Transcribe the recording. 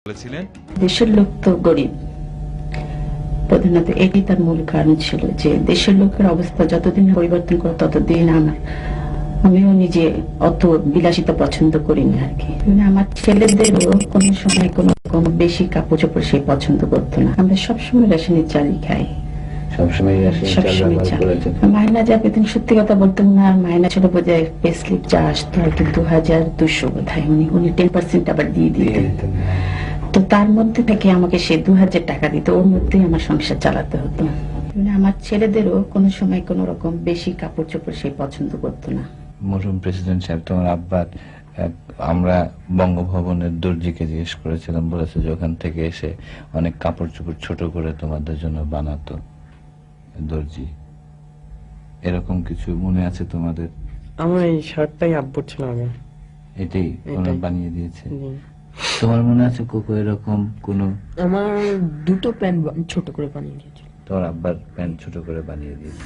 বলেছিলেন দেশের লোক তো গরিব, প্রধানত এটি তার মূল কারণ ছিল যে দেশের লোকের অবস্থা যতদিন পরিবর্তন করে ততদিন আমিও নিজে অত বিলাসিতা পছন্দ করি না আর কি। মানে আমার ছেলেদেরও কোনো সময় কোনো বেশি কাপড় চোপড় সে পছন্দ করতো না। আমরা সবসময় রেশনের চালই খাই, সবসময় মায়না যা পেতেন সত্যি কথা বলতেন না। আর মায়না ছিল বোধহয় পে স্লিপ যা আসতো আর কি 2200 বোধহয়, উনি 10% আবার দিয়ে দিতেন। তো তার মধ্যে থেকে আমাকে সে 2000 টাকা দিত, ওর মধ্যেই আমার সংসার চালাতে হতো। মানে আমার ছেলেদেরও কোনো সময় কোনো রকম বেশি কাপড় চোপড় সে পছন্দ করতো না। মরহুম প্রেসিডেন্ট সাহেব, তোমার আব্বার আমরা বঙ্গভবনের দর্জিকে জিজ্ঞেস করেছিলাম, বলেছে যে ওখান থেকে এসে অনেক কাপড় চোপড় ছোট করে তোমাদের জন্য বানাতো দর্জি। এরকম কিছু মনে আছে তোমাদের? আমার এই শার্টটাই আব্বুর ছিল আগে, এটাই ওরা বানিয়ে দিয়েছে। জি। তোমার মনে আছে কোকো এরকম কোন? আমার দুটো প্যান্ট ছোট করে বানিয়ে দিয়েছিল। তোমার আব্বার প্যান্ট ছোট করে বানিয়ে দিয়েছে।